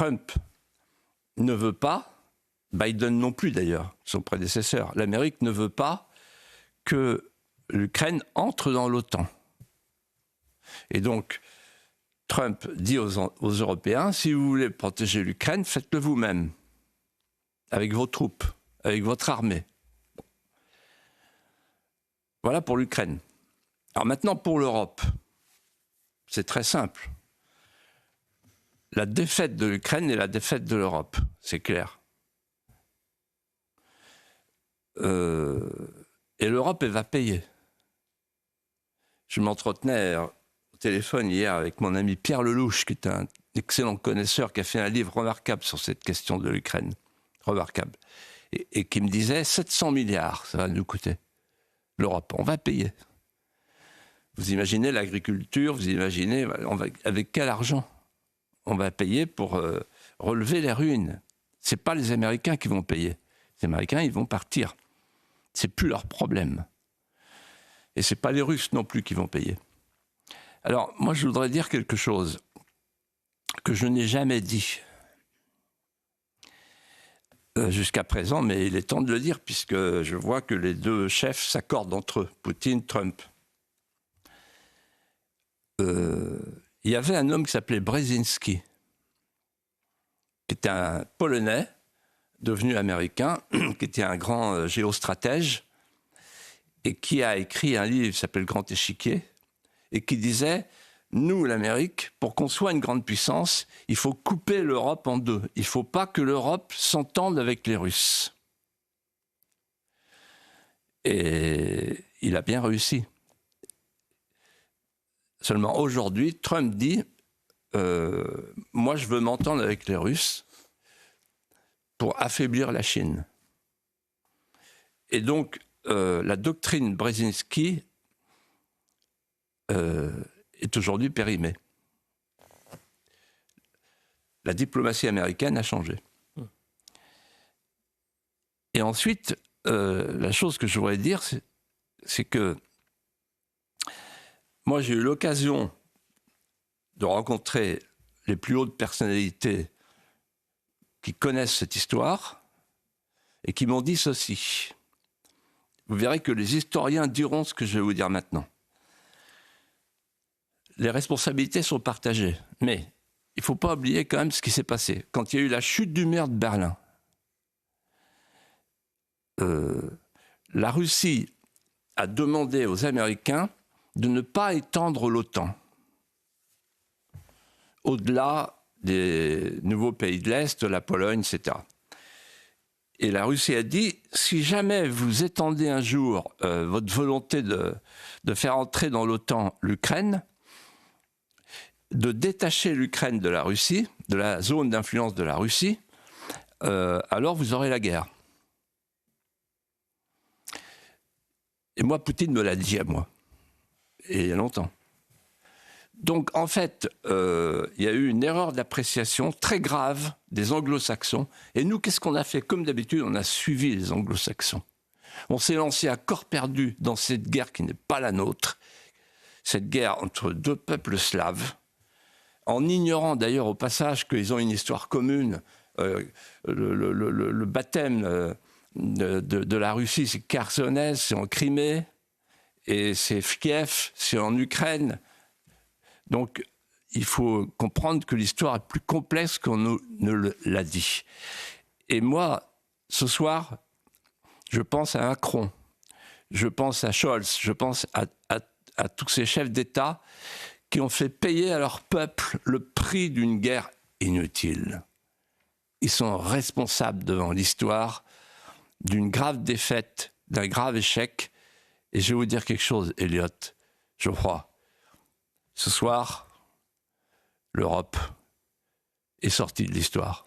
Trump ne veut pas, Biden non plus d'ailleurs, son prédécesseur, l'Amérique ne veut pas que l'Ukraine entre dans l'OTAN. Et donc, Trump dit aux Européens, si vous voulez protéger l'Ukraine, faites-le vous-même, avec vos troupes, avec votre armée. Voilà pour l'Ukraine. Alors maintenant, pour l'Europe, c'est très simple. La défaite de l'Ukraine est la défaite de l'Europe, c'est clair. Et l'Europe, elle va payer. Je m'entretenais au téléphone hier avec mon ami Pierre Lelouch, qui est un excellent connaisseur, qui a fait un livre remarquable sur cette question de l'Ukraine. Remarquable. Et qui me disait 700 milliards, ça va nous coûter. L'Europe, on va payer. Vous imaginez l'agriculture, vous imaginez avec quel argent on va payer pour relever les ruines. Ce n'est pas les Américains qui vont payer. Les Américains, ils vont partir. Ce n'est plus leur problème. Et ce n'est pas les Russes non plus qui vont payer. Alors, moi, je voudrais dire quelque chose que je n'ai jamais dit jusqu'à présent, mais il est temps de le dire, puisque je vois que les deux chefs s'accordent entre eux, Poutine, Trump. Il y avait un homme qui s'appelait Brzezinski, qui était un Polonais, devenu américain, qui était un grand géostratège, et qui a écrit un livre qui s'appelle « Grand Échiquier », et qui disait « Nous, l'Amérique, pour qu'on soit une grande puissance, il faut couper l'Europe en deux. Il ne faut pas que l'Europe s'entende avec les Russes. » Et il a bien réussi. Seulement aujourd'hui, Trump dit moi, je veux m'entendre avec les Russes pour affaiblir la Chine. Et donc, la doctrine Brzezinski est aujourd'hui périmée. La diplomatie américaine a changé. Et ensuite, la chose que je voudrais dire, c'est que moi, j'ai eu l'occasion de rencontrer les plus hautes personnalités qui connaissent cette histoire et qui m'ont dit ceci. Vous verrez que les historiens diront ce que je vais vous dire maintenant. Les responsabilités sont partagées, mais il ne faut pas oublier quand même ce qui s'est passé. Quand il y a eu la chute du mur de Berlin, la Russie a demandé aux Américains de ne pas étendre l'OTAN au-delà des nouveaux pays de l'Est, la Pologne, etc. Et la Russie a dit, si jamais vous étendez un jour votre volonté de faire entrer dans l'OTAN l'Ukraine, de détacher l'Ukraine de la Russie, de la zone d'influence de la Russie, alors vous aurez la guerre. Et moi, Poutine me l'a dit à moi, et il y a longtemps. Donc, en fait, il y a eu une erreur d'appréciation très grave des anglo-saxons. Et nous, qu'est-ce qu'on a fait? Comme d'habitude, on a suivi les anglo-saxons. On s'est lancé à corps perdu dans cette guerre qui n'est pas la nôtre, cette guerre entre deux peuples slaves, en ignorant d'ailleurs au passage qu'ils ont une histoire commune. Le baptême de la Russie, c'est Kherson, c'est en Crimée, et c'est Kiev, c'est en Ukraine. Donc, il faut comprendre que l'histoire est plus complexe qu'on ne l'a dit. Et moi, ce soir, je pense à Macron, je pense à Scholz, je pense à tous ces chefs d'État qui ont fait payer à leur peuple le prix d'une guerre inutile. Ils sont responsables devant l'histoire d'une grave défaite, d'un grave échec. Et je vais vous dire quelque chose, Elliot, je crois. Ce soir, l'Europe est sortie de l'histoire.